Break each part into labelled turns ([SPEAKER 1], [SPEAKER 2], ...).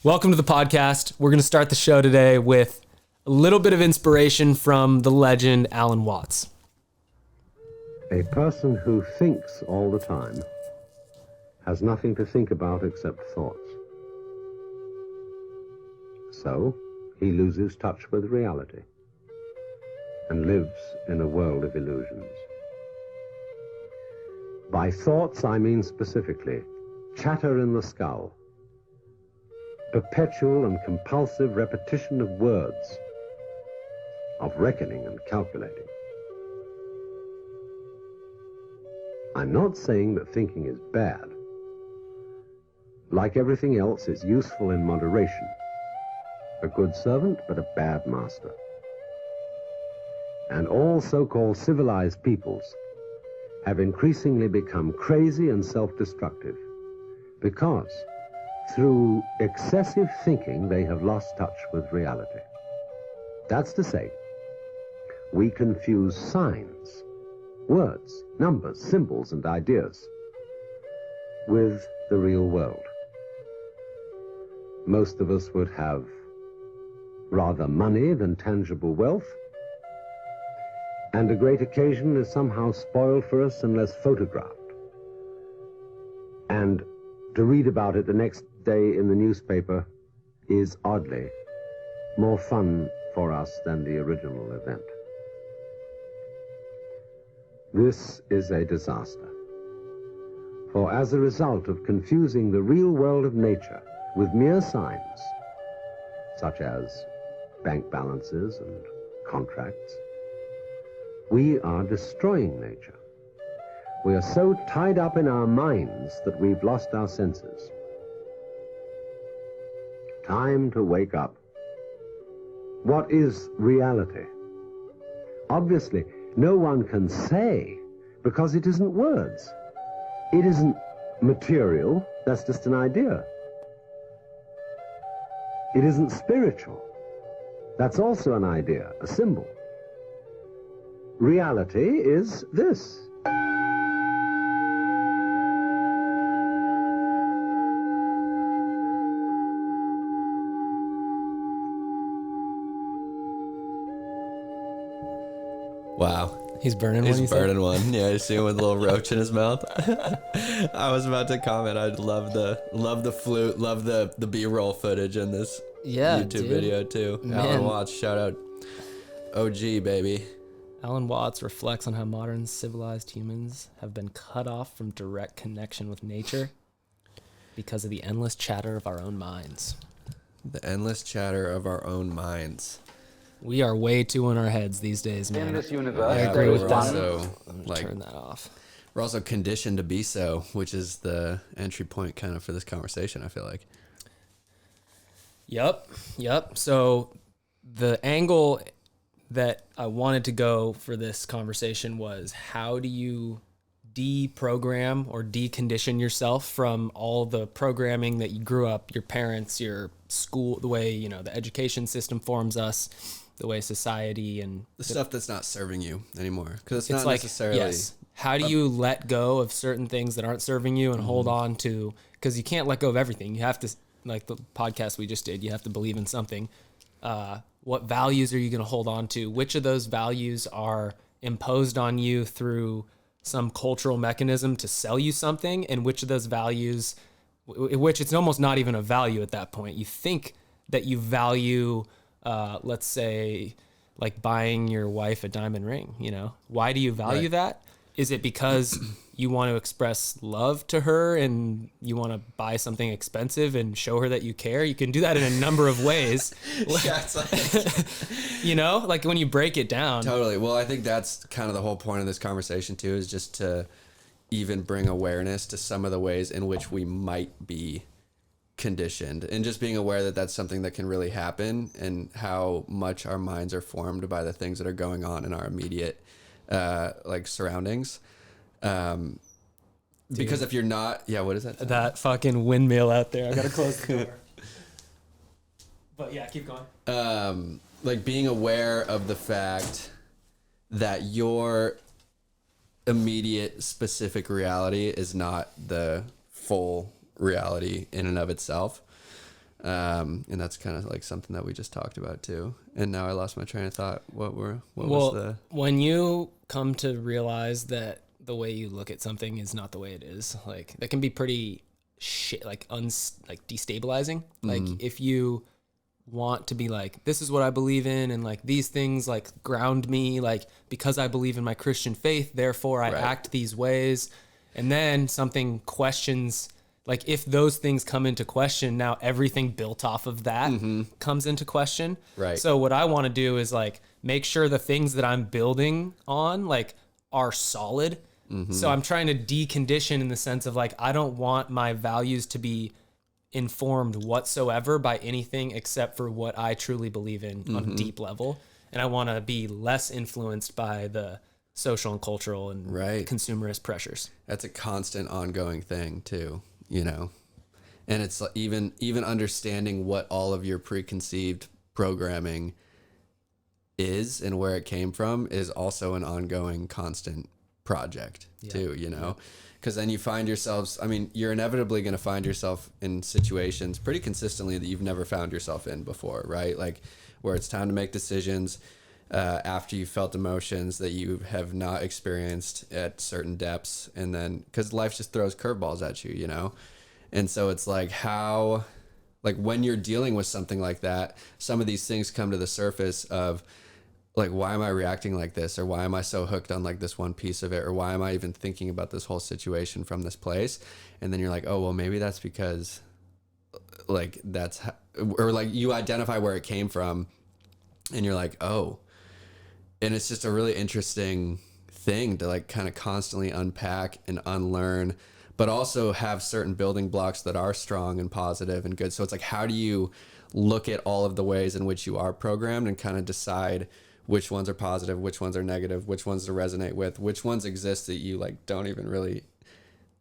[SPEAKER 1] Welcome to the podcast. We're going to start the show today with a little bit of inspiration from the legend Alan Watts.
[SPEAKER 2] A person who thinks all the time has nothing to think about except thoughts. So he loses touch with reality and lives in a world of illusions. By thoughts, I mean specifically chatter in the skull, perpetual and compulsive repetition of words, of reckoning and calculating. I'm not saying that thinking is bad. Like everything else, it's useful in moderation. A good servant, but a bad master. And all so-called civilized peoples have increasingly become crazy and self-destructive because through excessive thinking they have lost touch with reality. That's to say, we confuse signs, words, numbers, symbols, and ideas with the real world. Most of us would have rather money than tangible wealth, and a great occasion is somehow spoiled for us unless photographed. And to read about it the next day in the newspaper is oddly more fun for us than the original event. This is a disaster. For as a result of confusing the real world of nature with mere signs, such as bank balances and contracts, we are destroying nature. We are so tied up in our minds that we've lost our senses. Time to wake up. What is reality? Obviously, no one can say, because it isn't words. It isn't material, that's just an idea. It isn't spiritual. That's also an idea, a symbol. Reality is this.
[SPEAKER 3] Wow.
[SPEAKER 1] He's burning
[SPEAKER 3] He's
[SPEAKER 1] one.
[SPEAKER 3] burning one. Yeah, you see him with a little roach in his mouth. I was about to comment. I love the flute, love the B-roll footage in this YouTube video too.
[SPEAKER 1] Man.
[SPEAKER 3] Alan Watts, shout out. OG, baby.
[SPEAKER 1] Alan Watts reflects on how modern civilized humans have been cut off from direct connection with nature because of the endless chatter of our own minds.
[SPEAKER 3] The endless chatter of our own minds.
[SPEAKER 1] We are way too in our heads these days, man.
[SPEAKER 4] In this universe,
[SPEAKER 1] I agree with that.
[SPEAKER 3] Also,
[SPEAKER 1] I'm gonna turn that off.
[SPEAKER 3] We're also conditioned to be so, which is the entry point kind of for this conversation, I feel like.
[SPEAKER 1] Yep. So the angle that I wanted to go for this conversation was, how do you deprogram or decondition yourself from all the programming that you grew up, your parents, your school, the way, the education system forms us, the way society and
[SPEAKER 3] The stuff that's not serving you anymore. Because it's not
[SPEAKER 1] like,
[SPEAKER 3] necessarily...
[SPEAKER 1] yes. How do you let go of certain things that aren't serving you and hold on to, because you can't let go of everything. You have to, like the podcast we just did, you have to believe in something. What values are you going to hold on to? Which of those values are imposed on you through some cultural mechanism to sell you something? And which of those values, which it's almost not even a value at that point. You think that you value, let's say, like buying your wife a diamond ring, Why do you value that? Is it because you want to express love to her and you want to buy something expensive and show her that you care? You can do that in a number of ways.
[SPEAKER 3] Yeah, it's like...
[SPEAKER 1] like when you break it down.
[SPEAKER 3] Totally. Well, I think that's kind of the whole point of this conversation too, is just to even bring awareness to some of the ways in which we might be conditioned, and just being aware that that's something that can really happen, and how much our minds are formed by the things that are going on in our immediate surroundings. Because if you're not, what is that?
[SPEAKER 1] That fucking windmill out there. I gotta close the door. But yeah, keep going.
[SPEAKER 3] Like being aware of the fact that your immediate specific reality is not the full reality in and of itself. And that's kind of like something that we just talked about too. And now I lost my train of thought.
[SPEAKER 1] When you come to realize that the way you look at something is not the way it is, like that can be pretty like destabilizing. Like if you want to be like, this is what I believe in, and like these things like ground me, like because I believe in my Christian faith, therefore I act these ways. And then something questions, like if those things come into question, now everything built off of that comes into question.
[SPEAKER 3] Right.
[SPEAKER 1] So what I want to do is like make sure the things that I'm building on like are solid. So I'm trying to decondition in the sense of like, I don't want my values to be informed whatsoever by anything except for what I truly believe in on a deep level. And I want to be less influenced by the social and cultural and consumerist pressures.
[SPEAKER 3] That's a constant ongoing thing too, you know? And it's like even understanding what all of your preconceived programming is and where it came from is also an ongoing constant project too, you know? Because then you find yourselves, I mean, you're inevitably going to find yourself in situations pretty consistently that you've never found yourself in before, right? Like where it's time to make decisions after you felt emotions that you have not experienced at certain depths. And then, because life just throws curveballs at you, you know? And so it's like how, like when you're dealing with something like that, some of these things come to the surface of, like, why am I reacting like this? Or why am I so hooked on like this one piece of it? Or why am I even thinking about this whole situation from this place? And then you're like, oh, well, maybe that's because like that's, or like you identify where it came from and you're like, oh, and it's just a really interesting thing to like kind of constantly unpack and unlearn, but also have certain building blocks that are strong and positive and good. So it's like, how do you look at all of the ways in which you are programmed and kind of decide which ones are positive, which ones are negative, which ones to resonate with, which ones exist that you like don't even really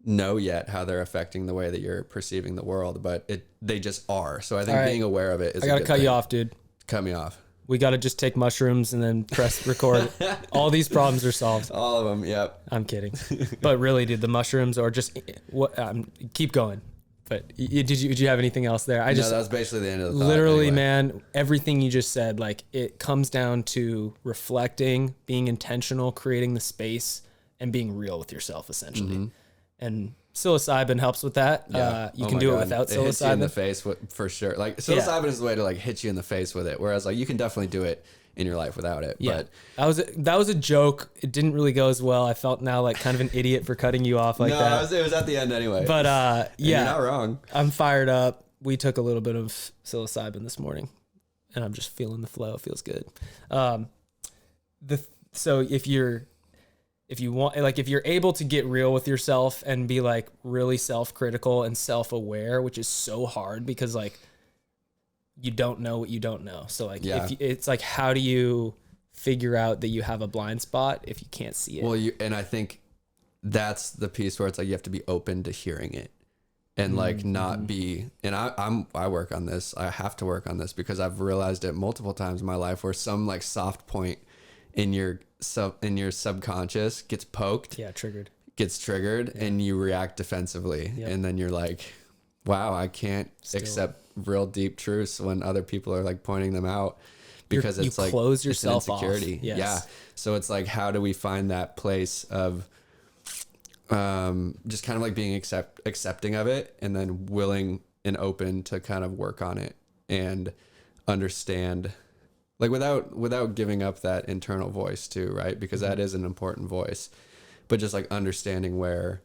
[SPEAKER 3] know yet how they're affecting the way that you're perceiving the world, but they just are. So I think being aware of it is.
[SPEAKER 1] I gotta cut you off, dude.
[SPEAKER 3] Cut me off.
[SPEAKER 1] We gotta just take mushrooms and then press record. All these problems are solved.
[SPEAKER 3] All of them. Yep.
[SPEAKER 1] I'm kidding, but really, dude, the mushrooms or just what? Keep going. But did you have anything else there?
[SPEAKER 3] No, that was basically the end of the thought.
[SPEAKER 1] Literally, anyway. Man, everything you just said, like it comes down to reflecting, being intentional, creating the space, and being real with yourself, essentially. And psilocybin helps with that. You can do it without psilocybin. It hits you in
[SPEAKER 3] the face for sure. Like psilocybin is the way to like hit you in the face with it. Whereas like you can definitely do it in your life without it.
[SPEAKER 1] Yeah. But that was a joke. It didn't really go as well. I felt now like kind of an idiot for cutting you off like that.
[SPEAKER 3] No, it was at the end anyway.
[SPEAKER 1] But yeah,
[SPEAKER 3] you're not wrong.
[SPEAKER 1] I'm fired up. We took a little bit of psilocybin this morning, and I'm just feeling the flow. It feels good. So if you want, like, if you're able to get real with yourself and be like really self-critical and self-aware, which is so hard because like you don't know what you don't know. So like, it's like, how do you figure out that you have a blind spot if you can't see it?
[SPEAKER 3] Well, and I think that's the piece where it's like, you have to be open to hearing it and like not be, and I work on this. I have to work on this because I've realized it multiple times in my life where some like soft point in your subconscious gets poked.
[SPEAKER 1] Yeah.
[SPEAKER 3] Gets triggered and you react defensively. Yep. And then you're like, wow, I can't accept real deep truths when other people are like pointing them out because it's like
[SPEAKER 1] close yourself
[SPEAKER 3] off. Yes. Yeah. So it's like, how do we find that place of just kind of like being accepting of it and then willing and open to kind of work on it and understand, like without giving up that internal voice too, right? Because that is an important voice, but just like understanding where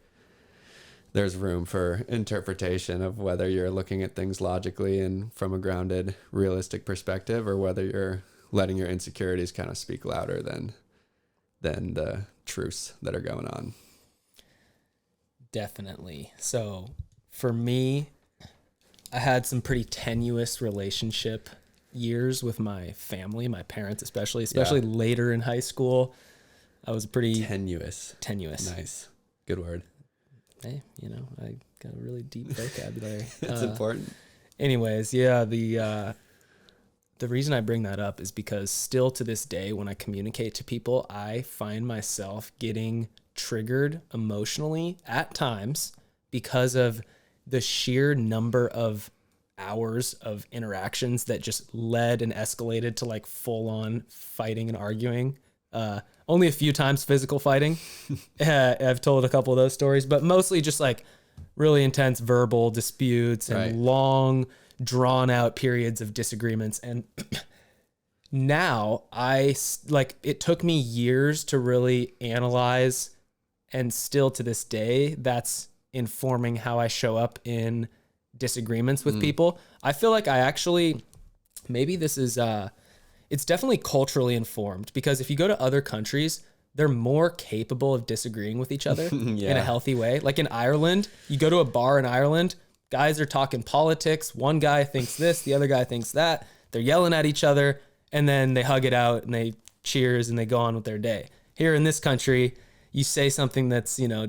[SPEAKER 3] there's room for interpretation of whether you're looking at things logically and from a grounded, realistic perspective, or whether you're letting your insecurities kind of speak louder than the truths that are going on.
[SPEAKER 1] Definitely. So for me, I had some pretty tenuous relationship years with my family, my parents, especially later in high school. I was pretty
[SPEAKER 3] tenuous. Nice. Good word.
[SPEAKER 1] Hey, I got a really deep vocabulary.
[SPEAKER 3] It's important.
[SPEAKER 1] Anyways, yeah, the reason I bring that up is because still to this day, when I communicate to people, I find myself getting triggered emotionally at times because of the sheer number of hours of interactions that just led and escalated to like full on fighting and arguing. Only a few times physical fighting. I've told a couple of those stories, but mostly just like really intense verbal disputes and long drawn out periods of disagreements. And now it took me years to really analyze, and still to this day, that's informing how I show up in disagreements with people. I feel like I actually, maybe this is, it's definitely culturally informed, because if you go to other countries, they're more capable of disagreeing with each other in a healthy way. Like in Ireland, you go to a bar in Ireland, guys are talking politics. One guy thinks this, the other guy thinks that. They're yelling at each other, and then they hug it out and they cheers and they go on with their day. Here in this country, you say something that's, you know,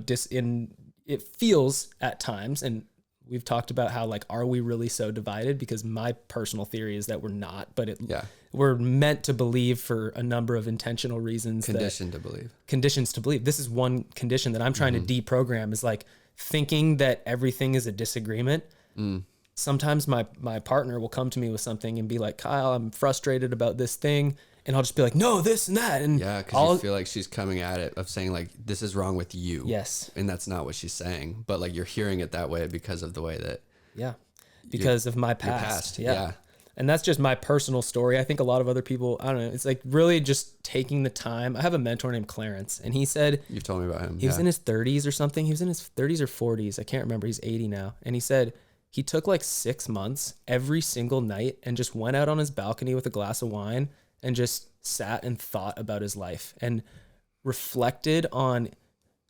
[SPEAKER 1] it feels at times, and we've talked about how, like, are we really so divided? Because my personal theory is that we're not, but we're meant to believe for a number of intentional reasons. Conditions to believe. This is one condition that I'm trying to deprogram, is like thinking that everything is a disagreement. Sometimes my partner will come to me with something and be like, Kyle, I'm frustrated about this thing. And I'll just be like, no, this and that. And
[SPEAKER 3] because you feel like she's coming at it of saying like, this is wrong with you.
[SPEAKER 1] Yes.
[SPEAKER 3] And that's not what she's saying. But like, you're hearing it that way because of the way that.
[SPEAKER 1] Yeah. Because of my past. Yeah. And that's just my personal story. I think a lot of other people, I don't know, it's like really just taking the time. I have a mentor named Clarence, and he said,
[SPEAKER 3] you've told me about him.
[SPEAKER 1] He was in his 30s or something. He was in his 30s or 40s. I can't remember. He's 80 now. And he said he took like 6 months every single night and just went out on his balcony with a glass of wine and just sat and thought about his life and reflected on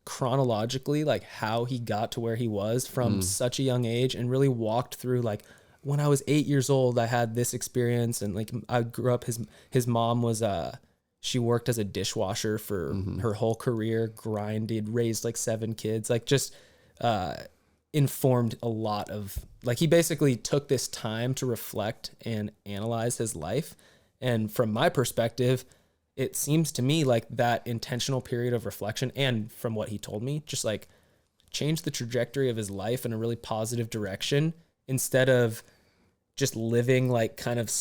[SPEAKER 1] chronologically like how he got to where he was from such a young age, and really walked through like, when I was 8 years old, I had this experience. And like, I grew up, his mom was, she worked as a dishwasher for her whole career, grinded, raised like 7 kids, like just, informed a lot of, like, he basically took this time to reflect and analyze his life. And from my perspective, it seems to me like that intentional period of reflection, and from what he told me, just like changed the trajectory of his life in a really positive direction, instead of just living like kind of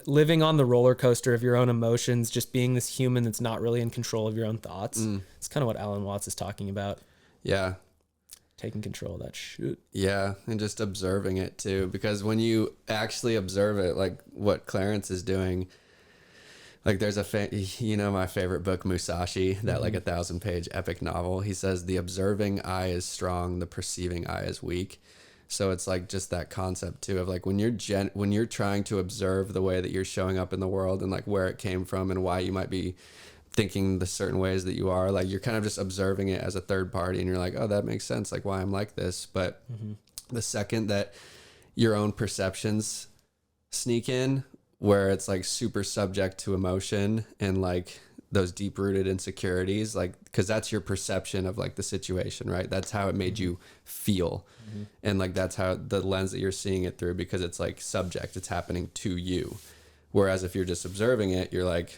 [SPEAKER 1] living on the roller coaster of your own emotions, just being this human that's not really in control of your own thoughts. It's kind of what Alan Watts is talking about.
[SPEAKER 3] Yeah.
[SPEAKER 1] Taking control of that shit. Yeah.
[SPEAKER 3] And just observing it too, because when you actually observe it, like what Clarence is doing, like there's my favorite book, Musashi, that like 1,000-page epic novel. He says the observing eye is strong, the perceiving eye is weak. So it's like just that concept too of like when you're trying to observe the way that you're showing up in the world and like where it came from and why you might be thinking the certain ways that you are, like you're kind of just observing it as a third party, and you're like, oh, that makes sense, like why I'm like this. But the second that your own perceptions sneak in, where it's like super subject to emotion and like those deep rooted insecurities, like, cause that's your perception of like the situation, right? That's how it made you feel. And like, that's how the lens that you're seeing it through, because it's like subject, it's happening to you. Whereas if you're just observing it, you're like,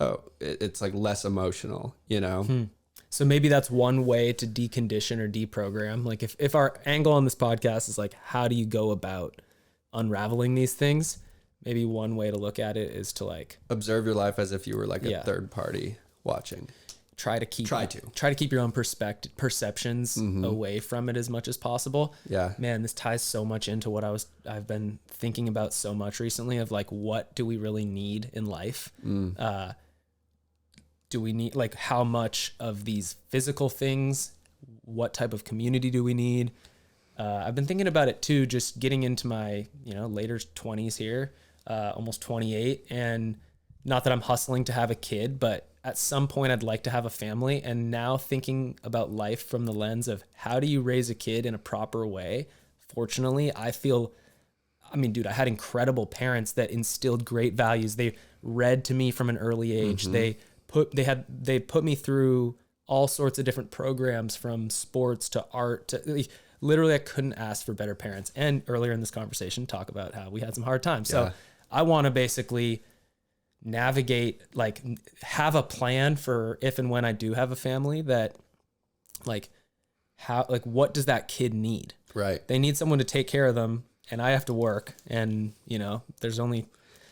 [SPEAKER 3] oh, it's like less emotional, you know?
[SPEAKER 1] So maybe that's one way to decondition or deprogram. Like if our angle on this podcast is like, how do you go about unraveling these things? Maybe one way to look at it is to like
[SPEAKER 3] observe your life as if you were like a third party watching.
[SPEAKER 1] Try to keep your own perceptions away from it as much as possible. Yeah, man, this ties so much into what I've been thinking about so much recently, of like, what do we really need in life? Do we need, like, how much of these physical things? What type of community do we need? I've been thinking about it too, just getting into my, later 20s here, almost 28. And not that I'm hustling to have a kid, but at some point I'd like to have a family. And now thinking about life from the lens of how do you raise a kid in a proper way? Fortunately, I had incredible parents that instilled great values. They read to me from an early age. They put me through all sorts of different programs, from sports to art to literally, I couldn't ask for better parents. And earlier in this conversation, talk about how we had some hard times. So I want to basically navigate, like, have a plan for if and when I do have a family, that like, how, like, what does that kid need? Right. They need someone to take care of them and I have to work, and there's only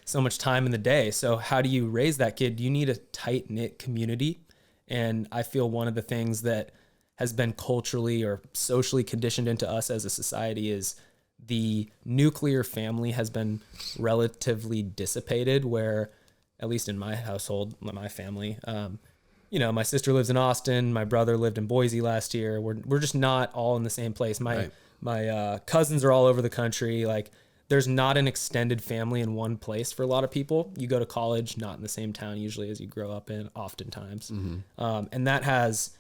[SPEAKER 1] so much time in the day. So how do you raise that kid? You need a tight knit community. And I feel one of the things that has been culturally or socially conditioned into us as a society is the nuclear family has been relatively dissipated, where at least in my household, my family, my sister lives in Austin. My brother lived in Boise last year. We're just not all in the same place. My cousins are all over the country. Like, there's not an extended family in one place for a lot of people. You go to college, not in the same town usually as you grow up in, oftentimes. And that has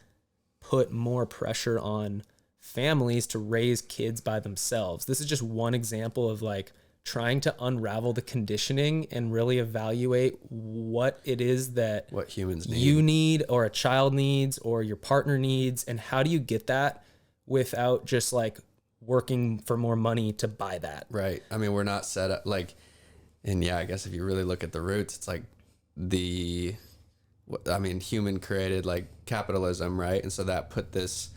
[SPEAKER 1] put more pressure on families to raise kids by themselves. This is just one example of like trying to unravel the conditioning and really evaluate what it is that
[SPEAKER 3] what humans need.
[SPEAKER 1] You need, or a child needs, or your partner needs, and how do you get that without just like working for more money to buy that.
[SPEAKER 3] Right. I mean, we're not set up like, and yeah, I guess if you really look at the roots, it's like human created like capitalism, right? And so that put this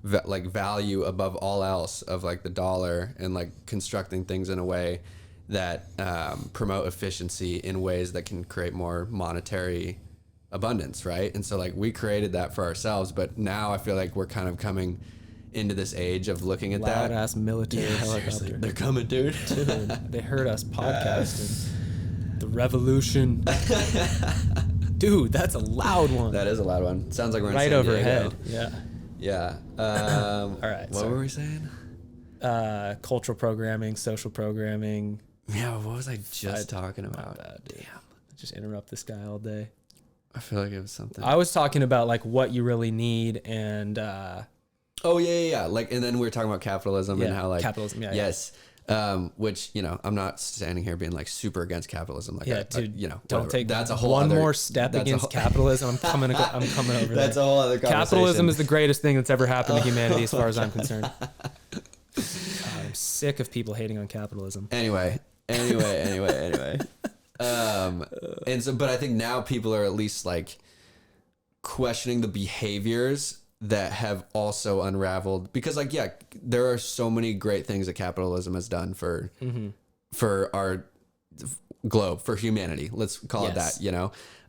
[SPEAKER 3] like value above all else of like the dollar, and like constructing things in a way that promote efficiency in ways that can create more monetary abundance, right? And so like we created that for ourselves, but now I feel like we're kind of coming into this age of looking at
[SPEAKER 1] Loud
[SPEAKER 3] that.
[SPEAKER 1] ass military helicopter.
[SPEAKER 3] Seriously, they're coming, dude.
[SPEAKER 1] They heard us podcasting. The revolution. Dude, that's a loud one.
[SPEAKER 3] That is a loud one. Sounds like we're in
[SPEAKER 1] right
[SPEAKER 3] San
[SPEAKER 1] overhead.
[SPEAKER 3] Diego.
[SPEAKER 1] Yeah.
[SPEAKER 3] All
[SPEAKER 1] right.
[SPEAKER 3] What were we saying?
[SPEAKER 1] Cultural programming, social programming.
[SPEAKER 3] Yeah. What was I just talking about?
[SPEAKER 1] Damn. Just interrupt this guy all day.
[SPEAKER 3] I feel like it was something.
[SPEAKER 1] I was talking about like what you really need and.
[SPEAKER 3] Oh yeah. Like, and then we were talking about capitalism and how like
[SPEAKER 1] capitalism. Yeah.
[SPEAKER 3] Yes. Which, I'm not standing here being like super against capitalism. Like,
[SPEAKER 1] dude,
[SPEAKER 3] don't
[SPEAKER 1] whatever.
[SPEAKER 3] take
[SPEAKER 1] that's
[SPEAKER 3] a whole
[SPEAKER 1] one
[SPEAKER 3] other,
[SPEAKER 1] more step against capitalism. I'm coming over
[SPEAKER 3] That's
[SPEAKER 1] there.
[SPEAKER 3] a whole other conversation.
[SPEAKER 1] Capitalism is the greatest thing that's ever happened to humanity, as far as I'm concerned. I'm sick of people hating on capitalism.
[SPEAKER 3] Anyway. And so, but I think now people are at least like questioning the behaviors that have also unraveled, because like, yeah, there are so many great things that capitalism has done for our globe, for humanity. Let's call it that,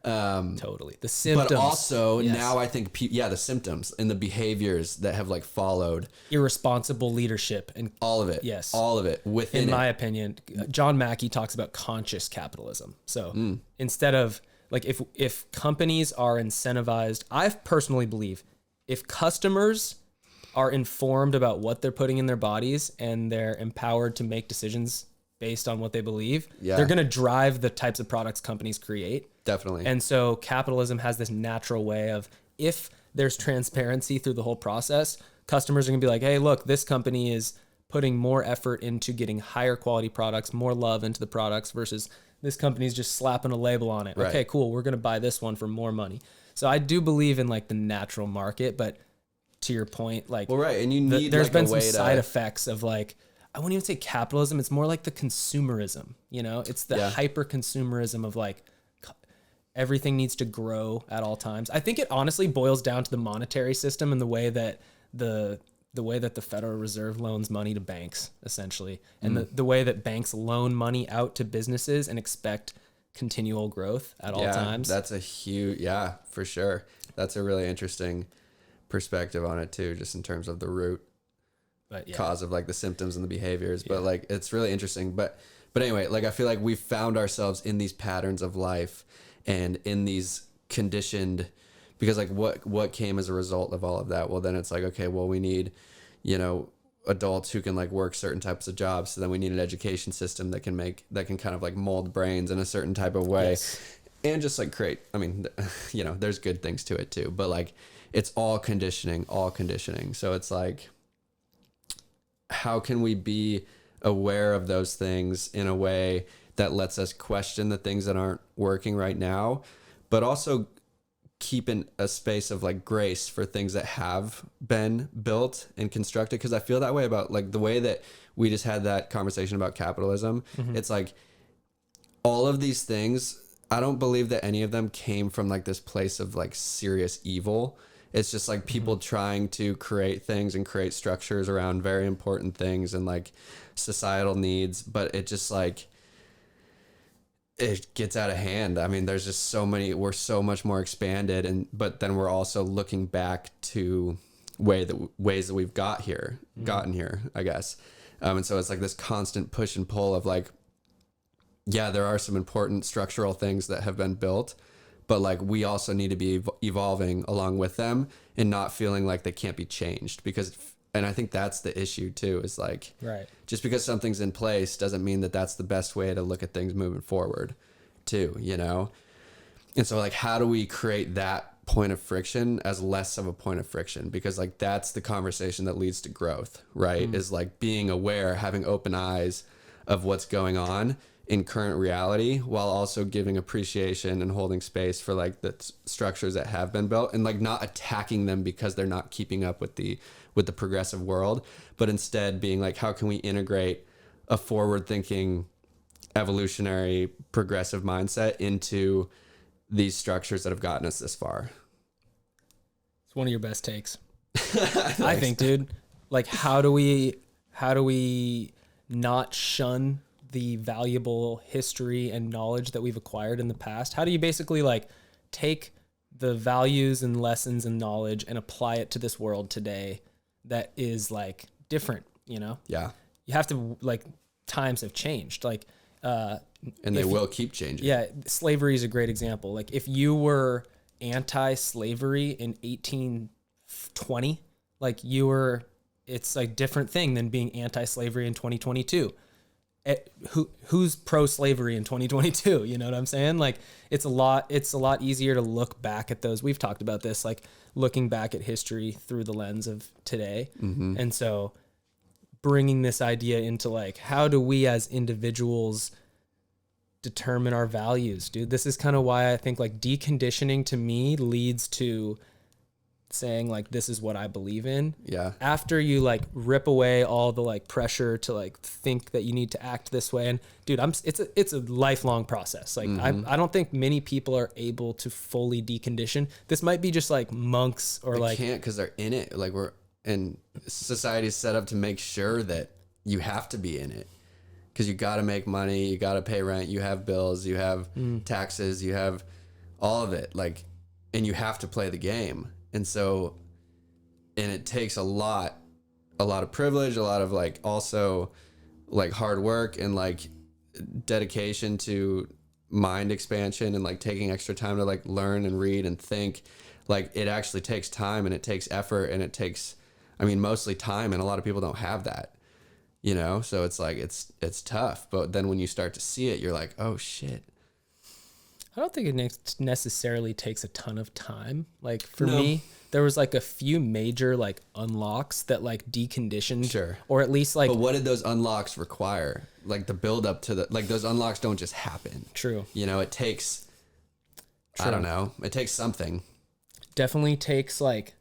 [SPEAKER 1] Totally. The symptoms.
[SPEAKER 3] But also now I think, the symptoms and the behaviors that have like followed.
[SPEAKER 1] Irresponsible leadership and
[SPEAKER 3] all of it.
[SPEAKER 1] Yes.
[SPEAKER 3] All of it within
[SPEAKER 1] in my opinion. John Mackey talks about conscious capitalism. So instead of like, if companies are incentivized, I personally believe if customers are informed about what they're putting in their bodies and they're empowered to make decisions based on what they believe, they're going to drive the types of products companies create.
[SPEAKER 3] Definitely.
[SPEAKER 1] And so capitalism has this natural way of, if there's transparency through the whole process, customers are going to be like, hey, look, this company is putting more effort into getting higher quality products, more love into the products, versus this company's just slapping a label on it. Right. Okay, cool. We're going to buy this one for more money. So I do believe in like the natural market, but to your point, like,
[SPEAKER 3] well, right. And you need,
[SPEAKER 1] there's
[SPEAKER 3] like
[SPEAKER 1] been some side effects of like, I wouldn't even say capitalism. It's more like the consumerism, it's the hyper consumerism of like, everything needs to grow at all times. I think it honestly boils down to the monetary system and the way that the Federal Reserve loans money to banks, essentially, and the way that banks loan money out to businesses and expect continual growth at all times.
[SPEAKER 3] That's a huge, for sure. That's a really interesting perspective on it too, just in terms of the root cause of like the symptoms and the behaviors. But like, it's really interesting. But anyway, like, I feel like we've found ourselves in these patterns of life and in these conditioned, because like what came as a result of all of that? Well, then it's like, okay, well, we need, adults who can like work certain types of jobs. So then we need an education system that can kind of like mold brains in a certain type of way, and just like create, I mean, there's good things to it too, but like, it's all conditioning. So it's like, how can we be aware of those things in a way that lets us question the things that aren't working right now, but also keep in a space of like grace for things that have been built and constructed? Because I feel that way about like the way that we just had that conversation about capitalism. It's like all of these things, I don't believe that any of them came from like this place of like serious evil. It's just like people trying to create things and create structures around very important things and like societal needs, but it just like it gets out of hand. I mean, there's just so many, we're so much more expanded, but then we're also looking back to ways that we've gotten here, I guess. And so it's like this constant push and pull of like, yeah, there are some important structural things that have been built, but like we also need to be evolving along with them and not feeling like they can't be changed, because, and I think that's the issue too, is like,
[SPEAKER 1] right,
[SPEAKER 3] just because something's in place doesn't mean that that's the best way to look at things moving forward too, you know? And so like, how do we create that point of friction as less of a point of friction? Because like, that's the conversation that leads to growth, right? Is like being aware, having open eyes of what's going on in current reality, while also giving appreciation and holding space for like the structures that have been built, and like not attacking them because they're not keeping up with the progressive world, but instead being like, how can we integrate a forward thinking, evolutionary, progressive mindset into these structures that have gotten us this far?
[SPEAKER 1] It's one of your best takes. I think, dude, like, how do we not shun the valuable history and knowledge that we've acquired in the past? How do you basically like take the values and lessons and knowledge and apply it to this world today that is like different, you know?
[SPEAKER 3] Yeah.
[SPEAKER 1] You have to, like, times have changed. Like,
[SPEAKER 3] and they will keep changing.
[SPEAKER 1] Yeah. Slavery is a great example. Like, if you were anti-slavery in 1820, like it's like different thing than being anti-slavery in 2022. Who's pro-slavery in 2022? You know what I'm saying? Like, it's a lot easier to look back at those. We've talked about this, like looking back at history through the lens of today. Mm-hmm. And so bringing this idea into like, how do we as individuals determine our values, dude? This is kind of why I think like deconditioning to me leads to saying like, this is what I believe in.
[SPEAKER 3] Yeah.
[SPEAKER 1] After you like rip away all the like pressure to like think that you need to act this way. And dude, it's a lifelong process. Like, I don't think many people are able to fully decondition. This might be just like monks or
[SPEAKER 3] they
[SPEAKER 1] like
[SPEAKER 3] can't, because they're in it. Like, society is set up to make sure that you have to be in it, because you got to make money, you got to pay rent, you have bills, you have taxes, you have all of it. Like, and you have to play the game. And so, and it takes a lot of privilege, a lot of like also like hard work and like dedication to mind expansion and like taking extra time to like learn and read and think. Like, it actually takes time and it takes effort and it takes, I mean, mostly time, and a lot of people don't have that, you know? So it's like, it's tough. But then when you start to see it, you're like, oh shit.
[SPEAKER 1] I don't think it necessarily takes a ton of time. Like, for me, there was like a few major like unlocks that like deconditioned,
[SPEAKER 3] sure,
[SPEAKER 1] or at least like.
[SPEAKER 3] But what did those unlocks require? Like the build up to like those unlocks don't just happen.
[SPEAKER 1] True.
[SPEAKER 3] You know, it takes. True. I don't know. It takes something.
[SPEAKER 1] Definitely takes like,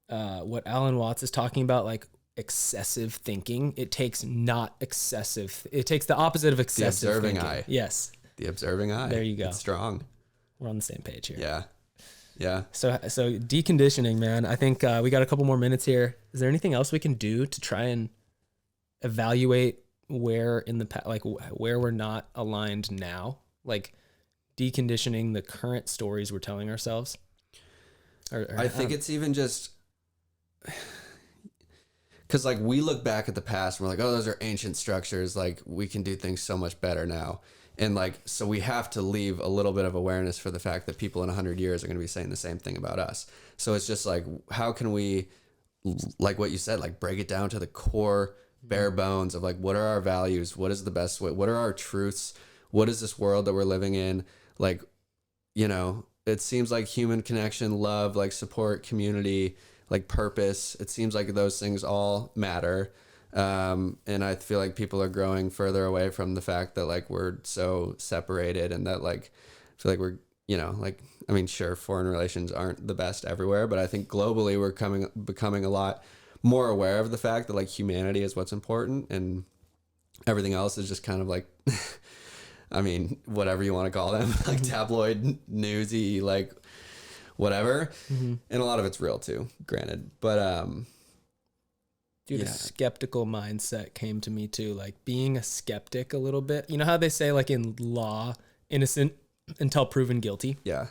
[SPEAKER 1] what Alan Watts is talking about, like excessive thinking. It takes not excessive. It takes the opposite of excessive.
[SPEAKER 3] The observing
[SPEAKER 1] thinking.
[SPEAKER 3] eye.
[SPEAKER 1] Yes.
[SPEAKER 3] The observing eye.
[SPEAKER 1] There you go.
[SPEAKER 3] It's strong.
[SPEAKER 1] We're on the same page here.
[SPEAKER 3] Yeah. Yeah.
[SPEAKER 1] So deconditioning, man. I think we got a couple more minutes here. Is there anything else we can do to try and evaluate where in the like where we're not aligned now? Like deconditioning the current stories we're telling ourselves?
[SPEAKER 3] I think it's even just because like we look back at the past and we're like, oh, those are ancient structures. Like, we can do things so much better now. And like, so we have to leave a little bit of awareness for the fact that people in 100 years are going to be saying the same thing about us. So it's just like, how can we, like what you said, like break it down to the core bare bones of like, what are our values? What is the best way? What are our truths? What is this world that we're living in? Like, you know, it seems like human connection, love, like support, community, like purpose. It seems like those things all matter. And I feel like people are growing further away from the fact that like we're so separated, and that like, I feel like we're, you know, like, I mean, sure, foreign relations aren't the best everywhere, but I think globally we're becoming a lot more aware of the fact that like humanity is what's important, and everything else is just kind of like, I mean, whatever you want to call them, like tabloid newsy, like whatever. And a lot of it's real too, granted. But
[SPEAKER 1] dude, a skeptical mindset came to me too. Like being a skeptic a little bit. You know how they say like in law, innocent until proven guilty?
[SPEAKER 3] Yeah.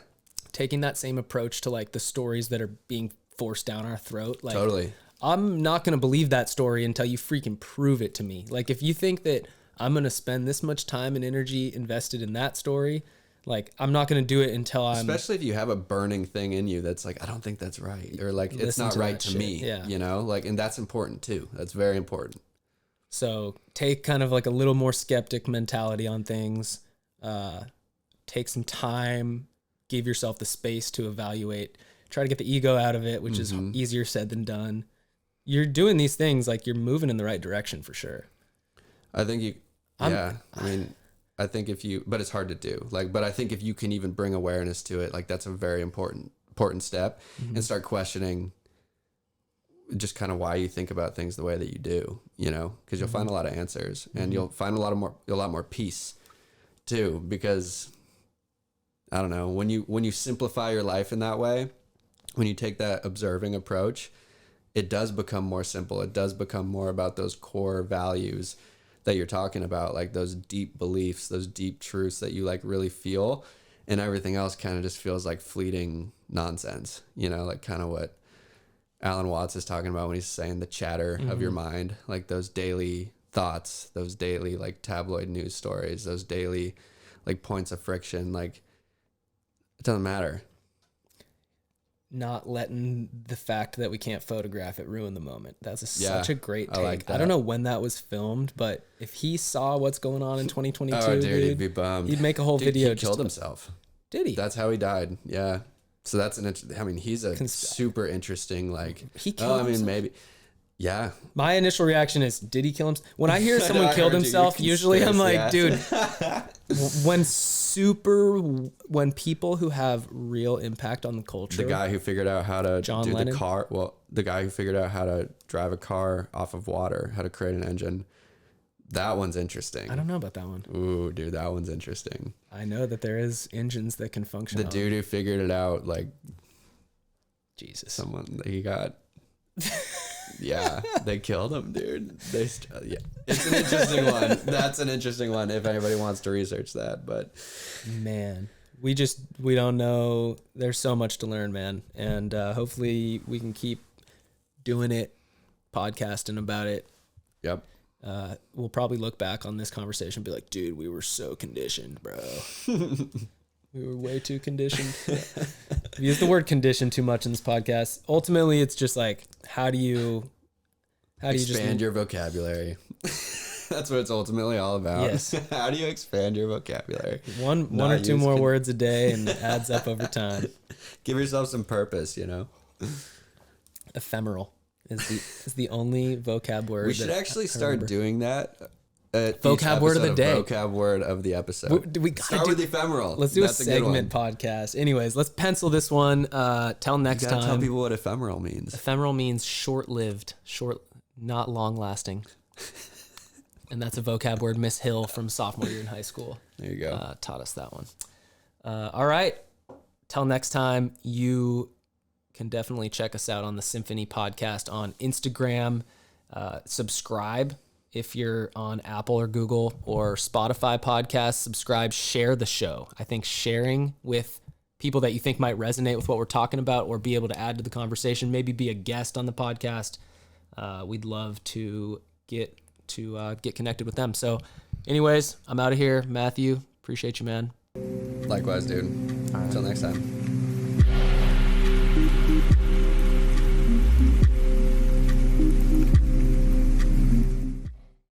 [SPEAKER 1] Taking that same approach to like the stories that are being forced down our throat. Like,
[SPEAKER 3] Totally.
[SPEAKER 1] I'm not going to believe that story until you freaking prove it to me. Like if you think that I'm going to spend this much time and energy invested in that story, like I'm not going to do it until I'm...
[SPEAKER 3] Especially if you have a burning thing in you that's like, I don't think that's right. Or like, it's not right to me, you know? Like, and that's important too. That's very important.
[SPEAKER 1] So take kind of like a little more skeptic mentality on things. Take some time, give yourself the space to evaluate, try to get the ego out of it, which is easier said than done. You're doing these things, like you're moving in the right direction for sure.
[SPEAKER 3] I think I mean, I think if you, but it's hard to do. Like, but I think if you can even bring awareness to it, like that's a very important step, and start questioning just kind of why you think about things the way that you do, you know, because you'll find a lot of answers, and you'll find a lot more peace too, because I don't know, when you simplify your life in that way, when you take that observing approach, it does become more simple. It does become more about those core values that you're talking about, like those deep beliefs, those deep truths that you like really feel, and everything else kind of just feels like fleeting nonsense, you know, like kind of what Alan Watts is talking about when he's saying the chatter of your mind, like those daily thoughts, those daily like tabloid news stories, those daily like points of friction, like it doesn't matter.
[SPEAKER 1] Not letting the fact that we can't photograph it ruin the moment. That's such a great take.
[SPEAKER 3] Like that.
[SPEAKER 1] I don't know when that was filmed, but if he saw what's going on in 2022, dude,
[SPEAKER 3] he'd be bummed.
[SPEAKER 1] He'd make a whole video.
[SPEAKER 3] He killed himself.
[SPEAKER 1] Did he?
[SPEAKER 3] That's how he died. Yeah. So that's I mean, he's a super interesting, like,
[SPEAKER 1] he killed himself?
[SPEAKER 3] Maybe. Yeah.
[SPEAKER 1] My initial reaction is, did he kill himself? When I hear someone killed himself, usually I'm like, dude, when people who have real impact on the culture.
[SPEAKER 3] The guy who figured out how to
[SPEAKER 1] John Lennon?
[SPEAKER 3] the guy who figured out how to drive a car off of water, how to create an engine. That one's interesting.
[SPEAKER 1] I don't know about that one.
[SPEAKER 3] Ooh, dude, that one's interesting.
[SPEAKER 1] I know that there is engines that can function.
[SPEAKER 3] The dude who figured it out, like,
[SPEAKER 1] Jesus.
[SPEAKER 3] Someone he got... Yeah, they killed him, dude. It's an interesting one. That's an interesting one if anybody wants to research that. But
[SPEAKER 1] man, we don't know. There's so much to learn, man. And hopefully we can keep doing it, podcasting about it.
[SPEAKER 3] Yep.
[SPEAKER 1] We'll probably look back on this conversation and be like, dude, we were so conditioned, bro. We were way too conditioned. We use the word conditioned too much in this podcast. Ultimately, it's just like, how do you
[SPEAKER 3] expand your vocabulary? That's what it's ultimately all about.
[SPEAKER 1] Yes.
[SPEAKER 3] How do you expand your vocabulary?
[SPEAKER 1] One or two more words a day, and it adds up over time.
[SPEAKER 3] Give yourself some purpose, you know.
[SPEAKER 1] Ephemeral is the only vocab word.
[SPEAKER 3] We should actually start doing that.
[SPEAKER 1] Vocab word of the day.
[SPEAKER 3] Vocab word of the episode.
[SPEAKER 1] We gotta
[SPEAKER 3] start with ephemeral.
[SPEAKER 1] Let's do a segment podcast. Anyways, let's pencil this one. Till next time.
[SPEAKER 3] Tell people what ephemeral means.
[SPEAKER 1] Ephemeral means short-lived, not long-lasting. And that's a vocab word Miss Hill from sophomore year in high school.
[SPEAKER 3] There you go.
[SPEAKER 1] Taught us that one. All right. Till next time, you can definitely check us out on the Symphony podcast on Instagram. Subscribe. If you're on Apple or Google or Spotify podcasts, subscribe, share the show. I think sharing with people that you think might resonate with what we're talking about or be able to add to the conversation, maybe be a guest on the podcast. We'd love to get connected with them. So anyways, I'm out of here. Matthew, appreciate you, man.
[SPEAKER 3] Likewise, dude. Until next time.